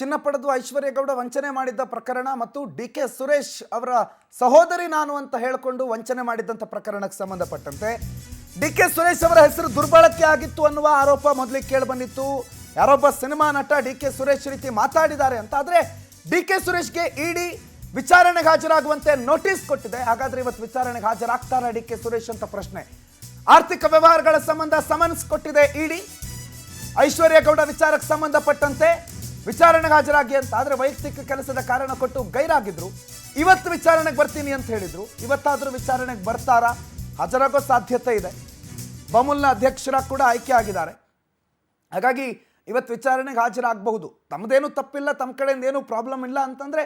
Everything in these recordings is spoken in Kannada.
ಚಿನ್ನ ಪಡೆದು ಐಶ್ವರ್ಯ ಗೌಡ ವಂಚನೆ ಮಾಡಿದ್ದ ಪ್ರಕರಣ ಮತ್ತು ಡಿ.ಕೆ. ಸುರೇಶ್ ಅವರ ಸಹೋದರಿ ನಾನು ಅಂತ ಹೇಳಿಕೊಂಡು ವಂಚನೆ ಮಾಡಿದ್ದಂಥ ಪ್ರಕರಣಕ್ಕೆ ಸಂಬಂಧಪಟ್ಟಂತೆ ಡಿ.ಕೆ. ಸುರೇಶ್ ಅವರ ಹೆಸರು ದುರ್ಬಳಕೆ ಆಗಿತ್ತು ಅನ್ನುವ ಆರೋಪ ಮೊದಲಿಗೆ ಕೇಳಿ ಬಂದಿತ್ತು. ಯಾರೊಬ್ಬ ಸಿನಿಮಾ ನಟ ಡಿ.ಕೆ. ಸುರೇಶ್ ರೀತಿ ಮಾತಾಡಿದ್ದಾರೆ ಅಂತ. ಆದರೆ ಡಿ.ಕೆ. ಸುರೇಶ್ಗೆ ಇಡಿ ವಿಚಾರಣೆಗೆ ಹಾಜರಾಗುವಂತೆ ನೋಟಿಸ್ ಕೊಟ್ಟಿದೆ. ಹಾಗಾದ್ರೆ ಇವತ್ತು ವಿಚಾರಣೆಗೆ ಹಾಜರಾಗ್ತಾರಾ ಡಿ.ಕೆ. ಸುರೇಶ್ ಅಂತ ಪ್ರಶ್ನೆ. ಆರ್ಥಿಕ ವ್ಯವಹಾರಗಳ ಸಂಬಂಧ ಸಮನ್ಸ್ ಕೊಟ್ಟಿದೆ ಇಡಿ. ಐಶ್ವರ್ಯ ಗೌಡ ವಿಚಾರಕ್ಕೆ ಸಂಬಂಧಪಟ್ಟಂತೆ ವಿಚಾರಣೆಗೆ ಹಾಜರಾಗಿ ಅಂತ. ಆದರೆ ವೈಯಕ್ತಿಕ ಕೆಲಸದ ಕಾರಣ ಕೊಟ್ಟು ಗೈರಾಗಿದ್ರು. ಇವತ್ತು ವಿಚಾರಣೆಗೆ ಬರ್ತೀನಿ ಅಂತ ಹೇಳಿದ್ರು. ಇವತ್ತಾದರೂ ವಿಚಾರಣೆಗೆ ಬರ್ತಾರಾ? ಹಾಜರಾಗೋ ಸಾಧ್ಯತೆ ಇದೆ. ಬಮುಲ್ನ ಅಧ್ಯಕ್ಷರ ಕೂಡ ಆಯ್ಕೆ ಆಗಿದ್ದಾರೆ. ಹಾಗಾಗಿ ಇವತ್ತು ವಿಚಾರಣೆಗೆ ಹಾಜರಾಗಬಹುದು. ತಮ್ಮದೇನು ತಪ್ಪಿಲ್ಲ, ತಮ್ಮ ಕಡೆಯಿಂದ ಏನೂ ಪ್ರಾಬ್ಲಮ್ ಇಲ್ಲ ಅಂತಂದರೆ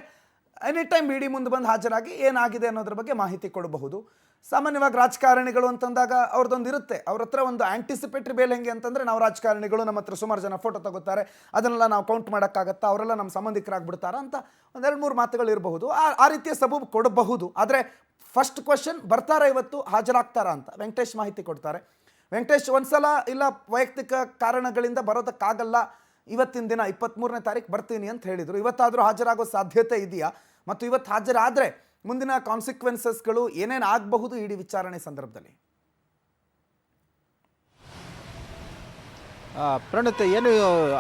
ಎನಿ ಟೈಮ್ ಇಡಿ ಮುಂದೆ ಬಂದು ಹಾಜರಾಗಿ ಏನಾಗಿದೆ ಅನ್ನೋದ್ರ ಬಗ್ಗೆ ಮಾಹಿತಿ ಕೊಡಬಹುದು. ಸಾಮಾನ್ಯವಾಗಿ ರಾಜಕಾರಣಿಗಳು ಅಂತಂದಾಗ ಅವ್ರದ್ದೊಂದು ಇರುತ್ತೆ. ಅವ್ರ ಹತ್ರ ಒಂದು ಆಂಟಿಸಿಪೇಟ್ರಿ ಬೇಲ್ ಹೆಂಗೆ ಅಂತಂದರೆ, ನಾವು ರಾಜಕಾರಣಿಗಳು ನಮ್ಮ ಹತ್ರ ಸುಮಾರು ಜನ ಫೋಟೋ ತಗೋತಾರೆ, ಅದನ್ನೆಲ್ಲ ನಾವು ಕೌಂಟ್ ಮಾಡೋಕ್ಕಾಗತ್ತಾ, ಅವರೆಲ್ಲ ನಮ್ಮ ಸಂಬಂಧಿಕರಾಗ್ಬಿಡ್ತಾರ ಅಂತ ಒಂದೆರಡು ಮೂರು ಮಾತುಗಳು ಇರಬಹುದು. ಆ ರೀತಿಯ ಸಬೂಬು ಕೊಡಬಹುದು. ಆದರೆ ಫಸ್ಟ್ ಕ್ವಶನ್, ಬರ್ತಾರಾ ಇವತ್ತು, ಹಾಜರಾಗ್ತಾರಾ ಅಂತ ವೆಂಕಟೇಶ್ ಮಾಹಿತಿ ಕೊಡ್ತಾರೆ. ವೆಂಕಟೇಶ್, ಒಂದ್ಸಲ ಇಲ್ಲ ವೈಯಕ್ತಿಕ ಕಾರಣಗಳಿಂದ ಬರೋದಕ್ಕಾಗಲ್ಲ, ಇವತ್ತಿನ ದಿನ 23ನೇ ತಾರೀಕು ಬರ್ತೀನಿ ಅಂತ ಹೇಳಿದರು. ಇವತ್ತಾದರೂ ಹಾಜರಾಗೋ ಸಾಧ್ಯತೆ ಇದೆಯಾ? ಮತ್ತು ಇವತ್ತು ಹಾಜರಾದರೆ ಮುಂದಿನ ಕಾನ್ಸಿಕ್ವೆನ್ಸಸ್ಗಳು ಏನೇನು ಆಗಬಹುದು ಇಡೀ ವಿಚಾರಣೆ ಸಂದರ್ಭದಲ್ಲಿ? ಪ್ರಣತ್, ಏನು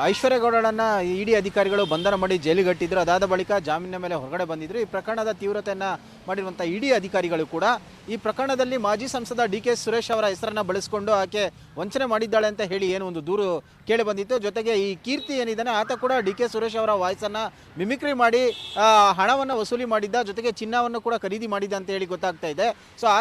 ಐಶ್ವರ್ಯ ಗೌಡಳನ್ನು ಇಡಿ ಅಧಿಕಾರಿಗಳು ಬಂಧನ ಮಾಡಿ ಜೈಲಿಗಟ್ಟಿದ್ರು. ಅದಾದ ಬಳಿಕ ಜಾಮೀನಿನ ಮೇಲೆ ಹೊರಗಡೆ ಬಂದಿದ್ರು. ಈ ಪ್ರಕರಣದ ತೀವ್ರತೆಯನ್ನು ಮಾಡಿರುವಂಥ ಇಡಿ ಅಧಿಕಾರಿಗಳು ಕೂಡ ಈ ಪ್ರಕರಣದಲ್ಲಿ ಮಾಜಿ ಸಂಸದ ಡಿ.ಕೆ. ಸುರೇಶ್ ಅವರ ಹೆಸರನ್ನು ಬಳಸಿಕೊಂಡು ಆಕೆ ವಂಚನೆ ಮಾಡಿದ್ದಾಳೆ ಅಂತ ಹೇಳಿ ಏನು ಒಂದು ದೂರು ಕೇಳಿ ಬಂದಿತ್ತು. ಜೊತೆಗೆ ಈ ಕೀರ್ತಿ ಏನಿದ್ದಾನೆ ಆತ ಕೂಡ ಡಿ.ಕೆ. ಸುರೇಶ್ ಅವರ ವಾಯ್ಸನ್ನು ಮಿಮಿಕ್ರಿ ಮಾಡಿ ಹಣವನ್ನು ವಸೂಲಿ ಮಾಡಿದ್ದ, ಜೊತೆಗೆ ಚಿನ್ನವನ್ನು ಕೂಡ ಖರೀದಿ ಮಾಡಿದ್ದ ಅಂತ ಹೇಳಿ ಗೊತ್ತಾಗ್ತಾ ಇದೆ. ಸೊ ಆ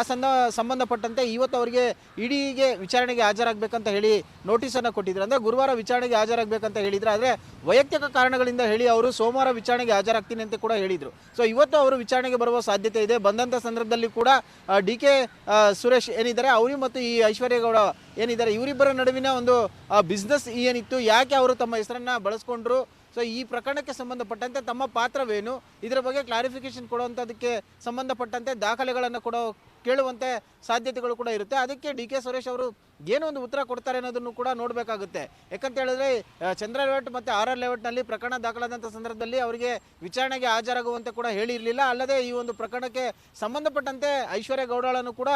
ಸಂಬಂಧಪಟ್ಟಂತೆ ಇವತ್ತು ಅವರಿಗೆ ಇಡಿಗೆ ವಿಚಾರಣೆಗೆ ಹಾಜರಾಗಬೇಕಂತ ಹೇಳಿ ನೋಟಿಸನ್ನು ಕೊಟ್ಟಿದ್ರು. ಅಂದರೆ ಗುರುವಾರ ವಿಚಾರಣೆಗೆ ಹಾಜರಾಗಬೇಕಂತ ಹೇಳಿದ್ರು. ಆದರೆ ವೈಯಕ್ತಿಕ ಕಾರಣಗಳಿಂದ ಹೇಳಿ ಅವರು ಸೋಮವಾರ ವಿಚಾರಣೆಗೆ ಹಾಜರಾಗ್ತೀನಿ ಅಂತ ಕೂಡ ಹೇಳಿದರು. ಸೊ ಇವತ್ತು ಅವರು ವಿಚಾರಣೆಗೆ ಬರುವ ಸಾಧ್ಯತೆ ಇದೆ. ಬಂದಂಥ ಸಂದರ್ಭದಲ್ಲಿ ಕೂಡ ಡಿ.ಕೆ. ಸುರೇಶ್ ಏನಿದ್ದಾರೆ ಅವರು ಮತ್ತು ಈ ಐಶ್ವರ್ಯ ಗೌಡ ಏನಿದ್ದಾರೆ ಇವರಿಬ್ಬರ ನಡುವಿನ ಒಂದು ಬಿಸ್ನೆಸ್ ಏನಿತ್ತು, ಯಾಕೆ ಅವರು ತಮ್ಮ ಹೆಸರನ್ನು ಬಳಸ್ಕೊಂಡ್ರು, ಸೊ ಈ ಪ್ರಕರಣಕ್ಕೆ ಸಂಬಂಧಪಟ್ಟಂತೆ ತಮ್ಮ ಪಾತ್ರವೇನು, ಇದರ ಬಗ್ಗೆ ಕ್ಲಾರಿಫಿಕೇಶನ್ ಕೊಡುವಂಥದ್ದಕ್ಕೆ ಸಂಬಂಧಪಟ್ಟಂತೆ ದಾಖಲೆಗಳನ್ನು ಕೇಳುವಂತೆ ಸಾಧ್ಯತೆಗಳು ಕೂಡ ಇರುತ್ತೆ. ಅದಕ್ಕೆ ಡಿ.ಕೆ. ಸುರೇಶ್ ಅವರು ಏನೋ ಒಂದು ಉತ್ತರ ಕೊಡ್ತಾರೆ ಅನ್ನೋದನ್ನು ಕೂಡ ನೋಡಬೇಕಾಗುತ್ತೆ. ಯಾಕಂತ ಹೇಳಿದ್ರೆ ಚಂದ್ರ ಲೇಔಟ್ ಮತ್ತು ಆರ್ ಲೇಔಟ್ನಲ್ಲಿ ಪ್ರಕರಣ ದಾಖಲಾದಂಥ ಸಂದರ್ಭದಲ್ಲಿ ಅವರಿಗೆ ವಿಚಾರಣೆಗೆ ಹಾಜರಾಗುವಂತೆ ಕೂಡ ಹೇಳಿರಲಿಲ್ಲ. ಅಲ್ಲದೆ ಈ ಒಂದು ಪ್ರಕರಣಕ್ಕೆ ಸಂಬಂಧಪಟ್ಟಂತೆ ಐಶ್ವರ್ಯ ಗೌಡಳನ್ನು ಕೂಡ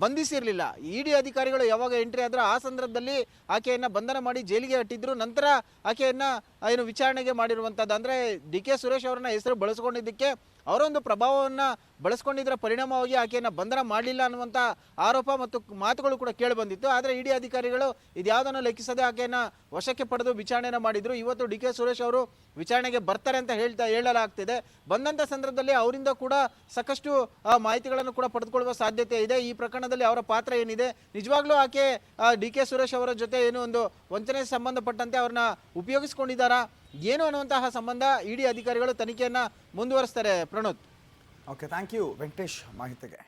ಬಂಧಿಸಿರಲಿಲ್ಲ. ಇಡಿ ಅಧಿಕಾರಿಗಳು ಯಾವಾಗ ಎಂಟ್ರಿ ಆದರೂ ಆ ಸಂದರ್ಭದಲ್ಲಿ ಆಕೆಯನ್ನು ಬಂಧನ ಮಾಡಿ ಜೈಲಿಗೆ ಅಟ್ಟಿದ್ರು. ನಂತರ ಆಕೆಯನ್ನು ಏನು ವಿಚಾರಣೆಗೆ ಮಾಡಿರುವಂಥದ್ದು. ಅಂದರೆ ಡಿ.ಕೆ. ಸುರೇಶ್ ಅವರನ್ನ ಹೆಸರು ಬಳಸ್ಕೊಂಡಿದ್ದಕ್ಕೆ ಅವರೊಂದು ಪ್ರಭಾವವನ್ನು ಬಳಸ್ಕೊಂಡಿದ್ದರ ಪರಿಣಾಮವಾಗಿ ಆಕೆಯನ್ನು ಬಂಧನ ಮಾಡಲಿಲ್ಲ ಅನ್ನುವಂಥ ಆರೋಪ ಮತ್ತು ಮಾತುಗಳು ಕೂಡ ಕೇಳಿ ಬಂದಿತ್ತು. ಆದರೆ ಇಡಿ ಅಧಿಕಾರಿಗಳು ಇದ್ಯಾವುದನ್ನು ಲೆಕ್ಕಿಸದೆ ಆಕೆಯನ್ನು ವಶಕ್ಕೆ ಪಡೆದು ವಿಚಾರಣೆಯನ್ನು ಮಾಡಿದರು. ಇವತ್ತು ಡಿ.ಕೆ. ಸುರೇಶ್ ಅವರು ವಿಚಾರಣೆಗೆ ಬರ್ತಾರೆ ಅಂತ ಹೇಳಲಾಗ್ತಿದೆ. ಬಂದಂಥ ಸಂದರ್ಭದಲ್ಲಿ ಅವರಿಂದ ಕೂಡ ಸಾಕಷ್ಟು ಮಾಹಿತಿಗಳನ್ನು ಕೂಡ ಪಡೆದುಕೊಳ್ಳುವ ಸಾಧ್ಯತೆ ಇದೆ. ಈ ಪ್ರಕರಣದಲ್ಲಿ ಅವರ ಪಾತ್ರ ಏನಿದೆ, ನಿಜವಾಗ್ಲೂ ಆಕೆ ಡಿ.ಕೆ. ಸುರೇಶ್ ಅವರ ಜೊತೆ ಏನು ಒಂದು ವಂಚನೆಗೆ ಸಂಬಂಧಪಟ್ಟಂತೆ ಅವ್ರನ್ನ ಉಪಯೋಗಿಸ್ಕೊಂಡಿದ್ದಾರಾ ಏನು ಅನ್ನುವಂತಹ ಸಂಬಂಧ ಇಡಿ ಅಧಿಕಾರಿಗಳು ತನಿಖೆಯನ್ನು ಮುಂದುವರಿಸ್ತಾರೆ. Pranoth, okay, thank you Venkatesh ಮಾಹಿತಿಗೆ.